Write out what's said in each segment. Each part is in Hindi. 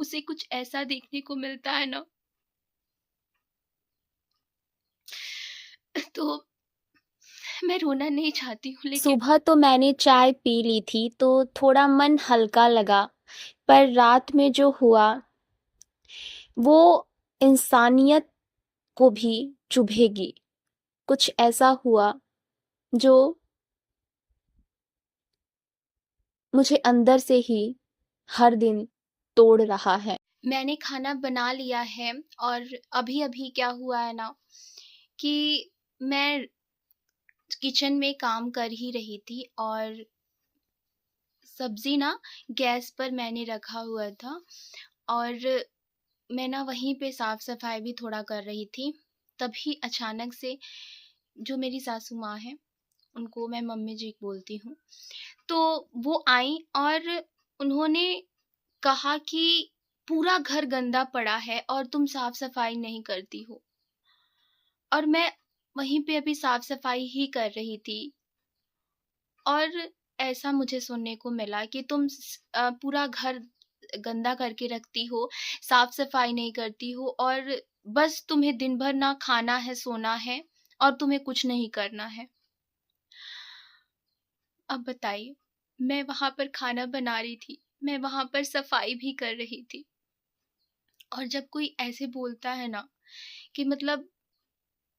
उसे कुछ ऐसा देखने को मिलता है ना, तो मैं रोना नहीं चाहती हूँ, लेकिन सुबह तो मैंने चाय पी ली थी तो थोड़ा मन हल्का लगा, पर रात में जो हुआ वो इंसानियत को भी चुभेगी। कुछ ऐसा हुआ जो मुझे अंदर से ही हर दिन तोड़ रहा है। मैंने खाना बना लिया है। और अभी-अभी क्या हुआ है ना कि मैं किचन में काम कर ही रही थी और सब्ज़ी ना गैस पर मैंने रखा हुआ था और मैं ना वहीं पे साफ-सफाई भी थोड़ा कर रही थी। तभी अचानक से जो मेरी सासू माँ हैं, उनको मैं मम्मी जी बोलती हूँ, तो वो आईं और उन्होंने कहा कि पूरा घर गंदा पड़ा है और तुम साफ-सफाई नहीं करती हो। और मैं वहीं पे अभी साफ-सफाई ही कर रही थी और ऐसा मुझे सुनने को मिला कि तुम पूरा घर गंदा करके रखती हो, साफ-सफाई नहीं करती हो और बस तुम्हें दिन भर ना खाना है, सोना है और तुम्हें कुछ नहीं करना है। अब बताइए, मैं वहाँ पर खाना बना रही थी, मैं वहाँ पर सफाई भी कर रही थी और जब कोई ऐसे बोलता है ना कि मतलब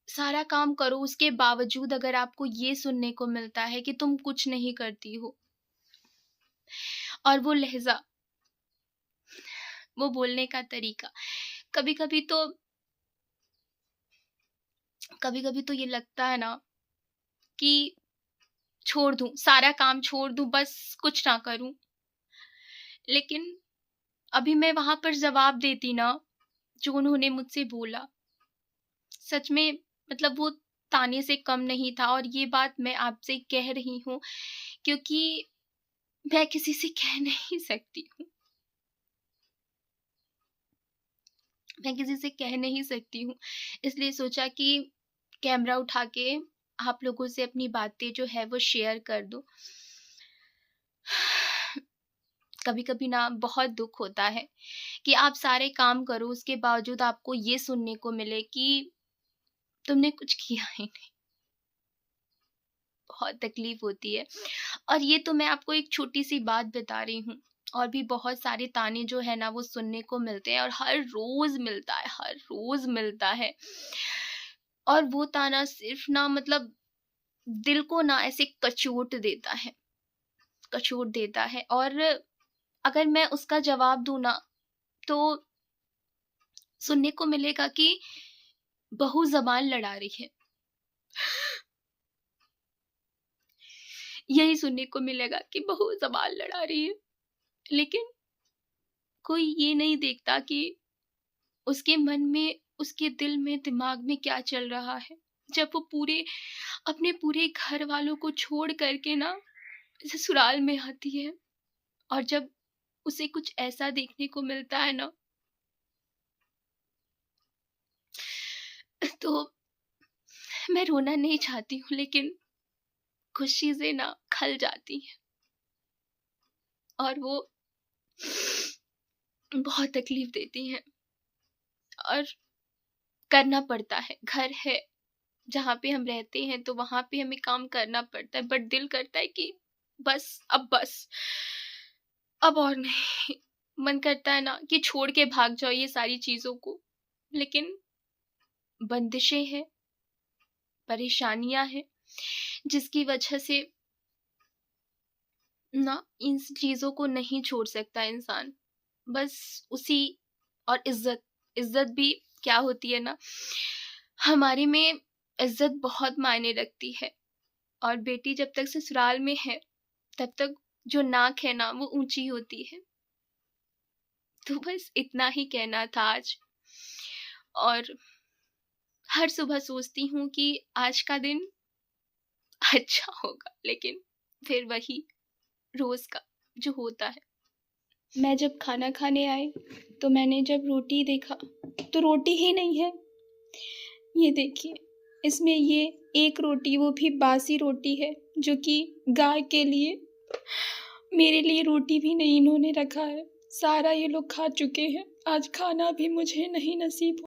सारा काम करो, उसके बावजूद अगर आपको ये सुनने को मिलता है कि तुम कुछ नहीं करती हो और वो लहज़ा, वो बोलने का तरीका, कभी-कभी तो कभी-कभी तो ये लगता है ना कि छोड़ दूँ, सारा काम छोड़ दूँ, बस कुछ ना करूँ। लेकिन अभी मैं वहाँ पर जवाब देती ना, जो उन्होंने मुझसे बोला, सच में मतलब वो ताने से कम नहीं था और ये बात मैं आपसे कह रही हूँ क्योंकि मैं किसी से कह नहीं सकती हूँ। मैं किसी से कह नहीं सकती हूँ, इसलिए सोचा कि कैमरा उठा के आप लोगों से अपनी बातें जो है वो शेयर कर दूँ। कभी-कभी ना बहुत दुःख होता है कि आप सारे काम करो, उसके बावजूद आपको ये सुनने को मिले कि तुमने कुछ किया ही नहीं। बहुत तकलीफ़ होती है और ये तो मैं आपको एक छोटी-सी बात बता रही हूँ और भी बहुत सारे ताने जो है ना वो सुनने को मिलते हैं और हर रोज़ मिलता है, हर रोज़ मिलता है। और वो ताना सिर्फ़ ना मतलब दिल को ना ऐसे कचोट देता है और अगर मैं उसका जवाब दूँ ना, तो सुनने को मिलेगा कि बहू ज़बान लड़ा रही है। यही सुनने को मिलेगा कि बहू ज़बान लड़ा रही है। लेकिन कोई ये नहीं देखता कि उसके मन में, उसके दिल में, दिमाग में क्या चल रहा है। जब वो अपने पूरे घर वालों को छोड़ कर के ना ससुराल में आती है और जब उसे कुछ ऐसा देखने को मिलता है ना, तो मैं रोना नहीं चाहती हूँ, लेकिन कुछ चीज़ें ना खल जाती हैं और वो बहुत तकलीफ़ देती हैं और करना पड़ता है। घर है, जहाँ पे हम रहते हैं तो वहाँ पे हमें काम करना पड़ता है, बट दिल करता है कि बस, अब और नहीं। मन करता है ना कि छोड़ के भाग जाओ ये सारी चीज़ों को, लेकिन बंदिशें हैं, परेशानियाँ हैं, जिसकी वजह से ना इन चीज़ों को नहीं छोड़ सकता इंसान। बस उसी और इज़्ज़त भी क्या होती है ना, हमारे में इज़्ज़त बहुत मायने रखती है और बेटी जब तक ससुराल में है, तब तक जो नाक है ना वो ऊँची होती है। तो बस इतना ही कहना था आज और हर सुबह सोचती हूँ कि आज का दिन अच्छा होगा, लेकिन फिर वही रोज़ का जो होता है। मैं जब खाना खाने आई, तो मैंने जब रोटी देखा, तो रोटी ही नहीं है। ये देखिए, इसमें ये एक रोटी, वो भी बासी रोटी है, जो कि गाय के लिए, मेरे लिए रोटी भी नहीं इन्होंने रखा है। सारा ये लोग खा चुके हैं, आज खाना भी मुझे नहीं नसीब